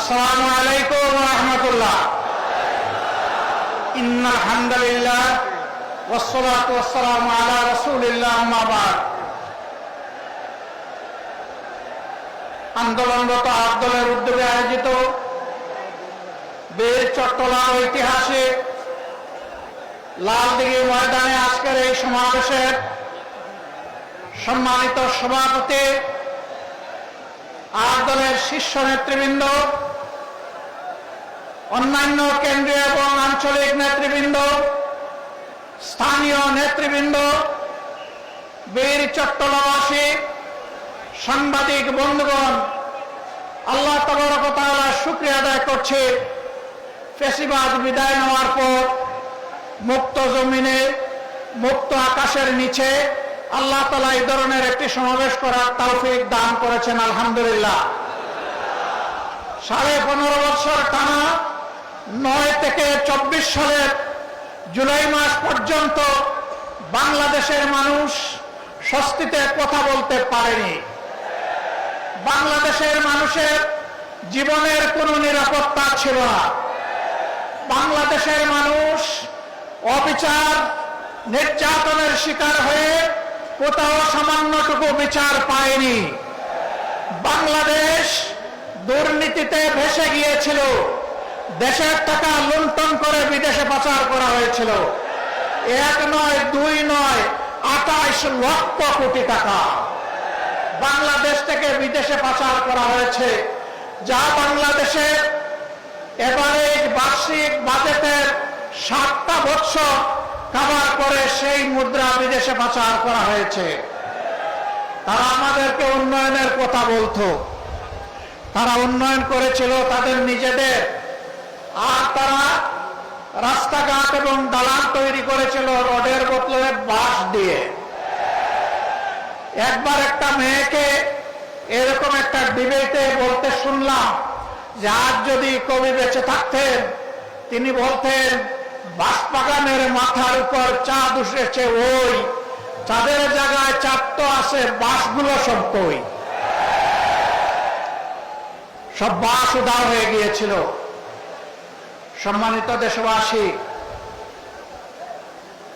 আসসালামু আলাইকুম ওয়া রাহমাতুল্লাহ। ইন্নাল হামদুলিল্লাহ ওয়াসসালাতু ওয়াসসালামু আলা রাসূলিল্লাহ, আম্মা বা'দ। আন্দোলনরত আব্দুলের উদ্যোগে আয়োজিত বীর চট্টলার ঐতিহাসিক লালদিঘি ময়দানে আজকের এই সমাবেশের সম্মানিত সভাপতি, দলের শীর্ষ নেতৃবৃন্দ, অন্যান্য কেন্দ্রীয় এবং আঞ্চলিক নেতৃবৃন্দ, স্থানীয় নেতৃবৃন্দ, বীর চট্টলাবাসী, সাংবাদিক বন্ধুগণ, আল্লাহ তাবারক ওয়া তাআলার শুকরিয়া আদায় করছি। ফ্যাসিবাদ বিদায় নেওয়ার পর মুক্ত জমিনে, মুক্ত আকাশের নিচে আল্লাহ তাআলা এই ধরনের একটি সমাবেশ করার তৌফিক দান করেছেন, আলহামদুলিল্লাহ। 15.5 বছর টানা 9 থেকে 24 সালের জুলাই মাস পর্যন্ত বাংলাদেশের মানুষ স্বস্তিতে কথা বলতে পারেনি। বাংলাদেশের মানুষের জীবনের কোনো নিরাপত্তা ছিল না। বাংলাদেশের মানুষ অবিচার, নির্যাতনের শিকার হয়ে কোথাও সামান্যটুকু বিচার পায়নি। বাংলাদেশ দুর্নীতিতে ভেসে গিয়েছিল। দেশের টাকা লুণ্ঠন করে বিদেশে পাচার করা হয়েছিল। 1 নয়, 2 নয়, 28 লক্ষ কোটি টাকা বাংলাদেশ থেকে বিদেশে পাচার করা হয়েছে, যা বাংলাদেশের এবারে বার্ষিক বাজেটের 7টা বছর কাভার করে সেই মুদ্রা বিদেশে পাচার করা হয়েছে। তারা আমাদেরকে উন্নয়নের কথা বলতো, তারা উন্নয়ন করেছিল তাদের নিজেদের, আর তারা রাস্তাঘাট এবং দালান তৈরি করেছিল রডের বদলে বাঁশ দিয়ে। একবার একটা মেয়েকে এরকম একটা ডিবেটে বলতে শুনলাম যে আজ যদি কবি বেঁচে থাকতেন, তিনি বলতেন বাঁশবাগানের মাথার উপর চাঁদ উঠেছে, ওই চাঁদের জায়গায় চাঁদ তো আছে, বাঁশগুলো সব কই, সব বাঁশ উধাও হয়ে গিয়েছিল। সম্মানিত দেশবাসী,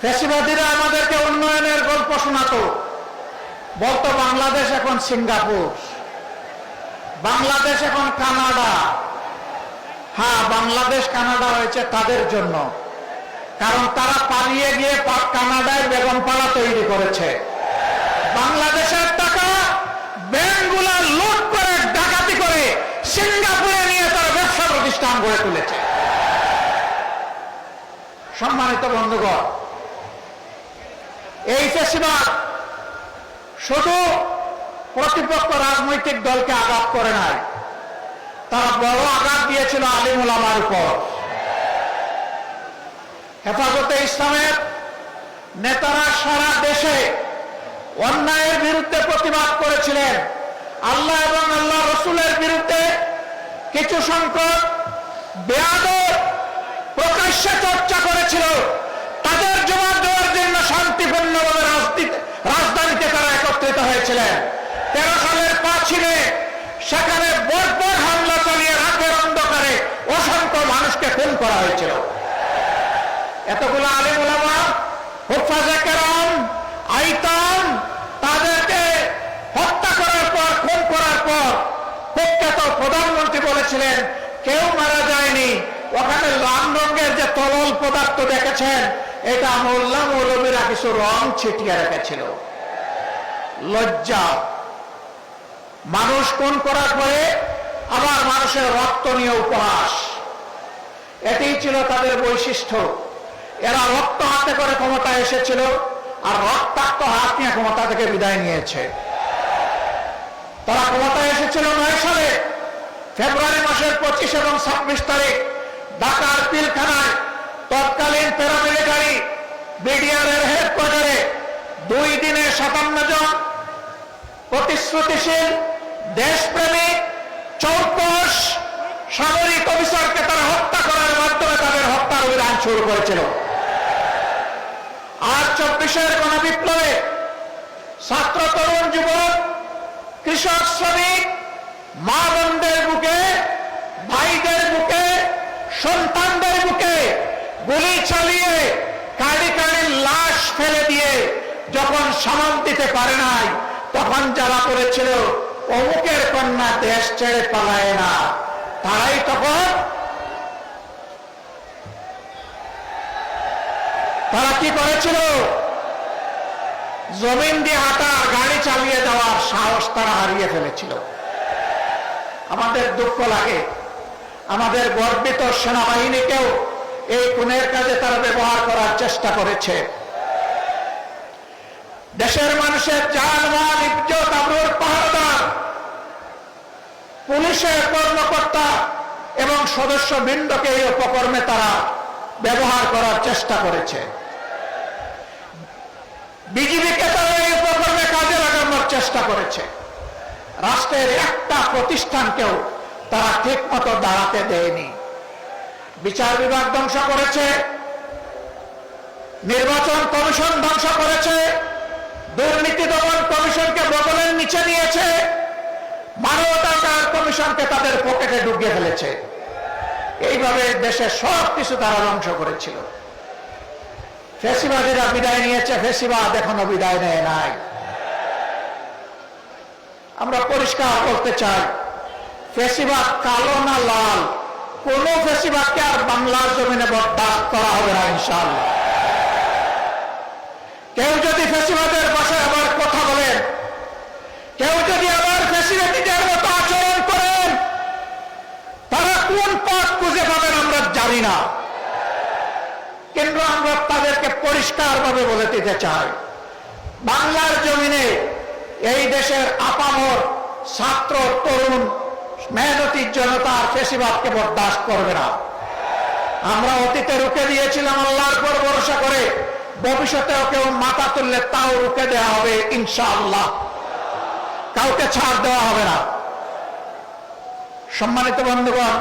ফ্যাসিবাদীরা আমাদেরকে উন্নয়নের গল্প শোনাতো, বলতো বাংলাদেশ এখন সিঙ্গাপুর, বাংলাদেশ এখন কানাডা। হ্যাঁ, বাংলাদেশ কানাডা হয়েছে তাদের জন্য, কারণ তারা পালিয়ে গিয়ে কানাডায় বেগমপাড়া তৈরি করেছে। বাংলাদেশের টাকা ব্যাংকগুলো লুট করে, ডাকাতি করে সিঙ্গাপুরে নিয়ে তারা ব্যবসা প্রতিষ্ঠান গড়ে তুলেছে। সম্মানিত বন্ধুগণ, এই ফ্যাসিবাদ শুধু প্রতিপক্ষ রাজনৈতিক দলকে আঘাত করে নাই, তারা বড় আঘাত দিয়েছিল আলিম ওলামার উপর। হেফাজতে ইসলামের নেতারা সারা দেশে অন্যায়ের বিরুদ্ধে প্রতিবাদ করেছিলেন। আল্লাহ এবং আল্লাহ রসুলের বিরুদ্ধে কিছু সংখ্যক বেয়াদব প্রকাশ্যে চর্চা করেছিল। তাদের জবাব দেওয়ার জন্য শান্তিপূর্ণভাবে রাজধানীতে তারা একত্রিত হয়েছিলেন। 13 সালের 5ই মে সেখানে বর্বর হামলা চালিয়ে রাতের অন্ধকারে অসংখ্য মানুষকে খুন করা হয়েছিল। এতগুলো আলিম ওলামা, হুফাজে কেরাম, আইতাম, তাদেরকে হত্যা করার পর, খুন করার পর প্রখ্যাত প্রধানমন্ত্রী বলেছিলেন কেউ মারা যায়নি, ওখানে লাল রঙের যে তরল পদার্থ দেখেছেন এটা মোল্লা মৌলবীরা কিছু রং ছিটিয়ে রেখেছিল। লজ্জা! মানুষ খুন করার পরে আবার মানুষের রক্ত নিয়ে উপহাস, এটাই ছিল তাদের বৈশিষ্ট্য। এরা রক্ত হাতে করে ক্ষমতায় এসেছিল, আর রক্তাক্ত হাত নিয়ে ক্ষমতা থেকে বিদায় নিয়েছে। তারা ক্ষমতায় এসেছিল 9 সালে ফেব্রুয়ারি মাসের 25 এবং 26 তারিখ ঢাকার পিলখানায় তৎকালীন প্যারামিলিটারি বিডিআর এর হেডকোয়ার্টারে 2 দিনে 57 জন প্রতিশ্রুতিশীল, দেশপ্রেমিক, চৌকস সামরিক অফিসারকে তারা হত্যা করার মাধ্যমে তাদের হত্যার অভিযান শুরু করেছিল। আর 24-এর গণবিপ্লবে ছাত্র, তরুণ, যুবক, কৃষক, শ্রমিক, মা বোনদের বুকে ভাই চালিয়ে কাঁড়ি কাঁড়ি লাশ ফেলে দিয়ে যখন সামাল দিতে পারে নাই, তখন যারা করেছিল অমুকের কন্যা দেশ ছেড়ে পালায় না, তারাই তখন তারা কি করেছিল? জমিন দিয়ে হাঁটার, গাড়ি চালিয়ে যাওয়ার সাহস তারা হারিয়ে ফেলেছিল। আমাদের দুঃখ লাগে, আমাদের গর্বিত সেনাবাহিনীকেও এই খুনের কাজে তারা ব্যবহার করার চেষ্টা করেছে। দেশের মানুষের জান-মাল, ইজ্জত, আবরুর পাহারাদার পুলিশের কর্মকর্তা এবং সদস্যবৃন্দকে এই উপকর্মে তারা ব্যবহার করার চেষ্টা করেছে। বিজিবিকে তারা এই উপকর্মে কাজে লাগানোর চেষ্টা করেছে। রাষ্ট্রের একটা প্রতিষ্ঠানকেও তারা ঠিক মতো দাঁড়াতে দেয়নি। বিচার বিভাগ ধ্বংস করেছে, নির্বাচন কমিশন ধ্বংস করেছে, দুর্নীতি দমন কমিশনকে বগলের নিচে নিয়েছে, মানবাধিকার কমিশনকে তাদের পকেটে ঢুকিয়ে ফেলেছে। এইভাবে দেশের সব কিছু তারা ধ্বংস করেছিল। ফ্যাসিবাদীরা বিদায় নিয়েছে, ফ্যাসিবাদ এখনো বিদায় নেয় নাই। আমরা পরিষ্কার করতে চাই, ফ্যাসিবাদ কালো না লাল, কোন ফ্যাসিবাদকে আর বাংলার জমিনে বরদাস্ত করা হবে না ইনশাআল্লাহ। কেউ যদি ফ্যাসিবাদের ভাষায় আবার কথা বলেন, কেউ যদি আবার ফ্যাসিবাদীদের মতো আচরণ করেন, তারা কোন পথ খুঁজে পাবেন আমরা জানি না, কিন্তু আমরা তাদেরকে পরিষ্কারভাবে বলে দিতে চাই, বাংলার জমিনে এই দেশের আপামর ছাত্র, তরুণ, মেহনতি জনতার ফ্যাসিবাদকে বরদাস্ত করবে না। আমরা অতীতে রুখে দিয়েছিলাম আল্লাহর উপর ভরসা করে, ভবিষ্যতেও কেউ মাথা তুললে তাও রুখে দেওয়া হবে ইনশাআল্লাহ, কাউকে ছাড় দেওয়া হবে না। সম্মানিত বন্ধুগণ,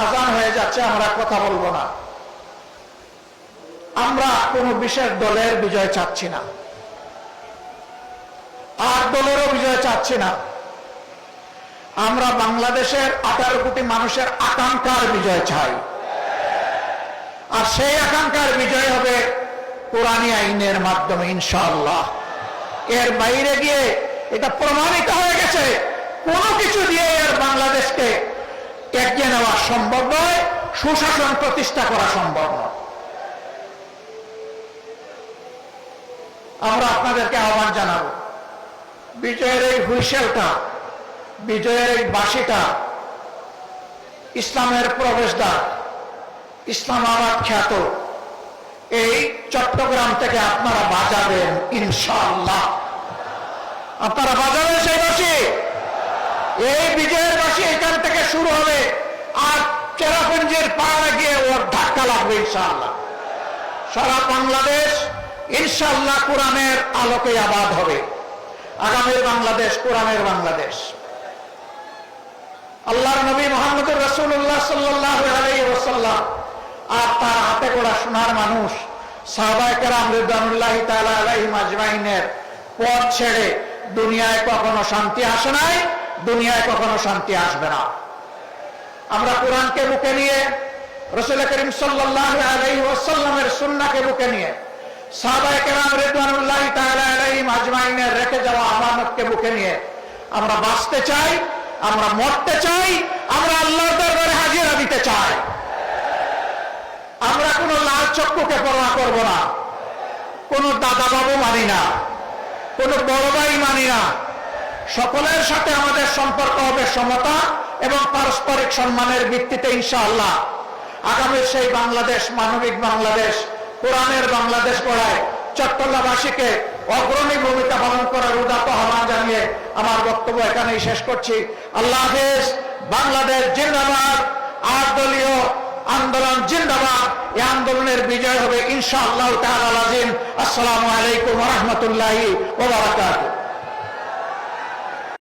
আজান হয়ে যাচ্ছে, আমরা কথা বলবো না। আমরা কোন বিশেষ দলের বিজয় চাচ্ছি না, আর দলেরও বিজয় চাচ্ছি না। আমরা বাংলাদেশের 18 কোটি মানুষের আকাঙ্ক্ষার বিজয় চাই, আর সেই আকাঙ্ক্ষার বিজয় হবে কোরআনী আইনের মাধ্যমে ইনশাআল্লাহ। এর বাইরে গিয়ে এটা প্রমাণিত হয়ে গেছে, কোনো কিছু দিয়ে এর বাংলাদেশকে এগিয়ে নেওয়া সম্ভব নয়, সুশাসন প্রতিষ্ঠা করা সম্ভব নয়। আমরা আপনাদেরকে আহ্বান জানাবো, বিজয়ের এই হুইসেলটা, বিজয়ের এই বাঁশিটা ইসলামের প্রবেশদ্বার, ইসলামাবাদ খ্যাত এই চট্টগ্রাম থেকে আপনারা বাজাবেন ইনশাআল্লাহ। আপনারা বাজাবেন সেই বাঁশি, এই বিজয়ের বাঁশি এখান থেকে শুরু হবে, আর চেরাপুঞ্জির পাহাড়ে গিয়ে ওর ধাক্কা লাগবে ইনশাআল্লাহ। সারা বাংলাদেশ ইনশাআল্লাহ কোরআনের আলোকে আবাদ হবে। আগামীর বাংলাদেশ কোরআনের বাংলাদেশ। আল্লাহর নবী মুহাম্মদুর রাসূলুল্লাহ সাল্লাল্লাহু আলাইহি ওয়াসাল্লাম আর তার হাতে গড়া সোনার মানুষ সাহাবায়ে কেরাম রিদওয়ানুল্লাহি তাআলা আলাইহিম আজমাইনের পথ ছেড়ে দুনিয়ায় কখনো শান্তি আসে নাই, দুনিয়ায় কখনো শান্তি আসবে না। আমরা কোরআনকে বুকে নিয়ে, রাসূল করিম সাল্লাল্লাহু আলাইহি ওয়াসাল্লামের সুন্নাহকে বুকে নিয়ে, সাহাবায়ে কেরাম রিদওয়ানুল্লাহি তাআলা আলাইহিম আজমাইনের রেখে যাওয়া আমানতকে বুকে নিয়ে আমরা বাঁচতে চাই, আমরা মরতে চাই, আমরা আল্লাহর দরবারে হাজিরা দিতে চাই। আমরা কোনো লাল চক্ষুকে পরোয়া করব না, কোনো দাদা বাবু মানি না, কোনো বড় ভাই মানি না। সকলের সাথে আমাদের সম্পর্ক হবে সমতা এবং পারস্পরিক সম্মানের ভিত্তিতে ইনশাআল্লাহ। আগামীর সেই বাংলাদেশ, মানবিক বাংলাদেশ, কোরআনের বাংলাদেশ গড়ায় চট্টগ্রামবাসীকে অগ্রণী ভূমিকা পালন করার উদাত্ত আহ্বান জানিয়ে আমার বক্তব্য এখানেই শেষ করছি। আল্লাহ হাফেজ। বাংলাদেশ জিন্দাবাদ। 8 দলীয় আন্দোলন জিন্দাবাদ। এই আন্দোলনের বিজয় হবে ইনশাআল্লাহ তাআলা। আসসালামু আলাইকুম ওয়া রাহমাতুল্লাহি ওয়া বারাকাতুহু।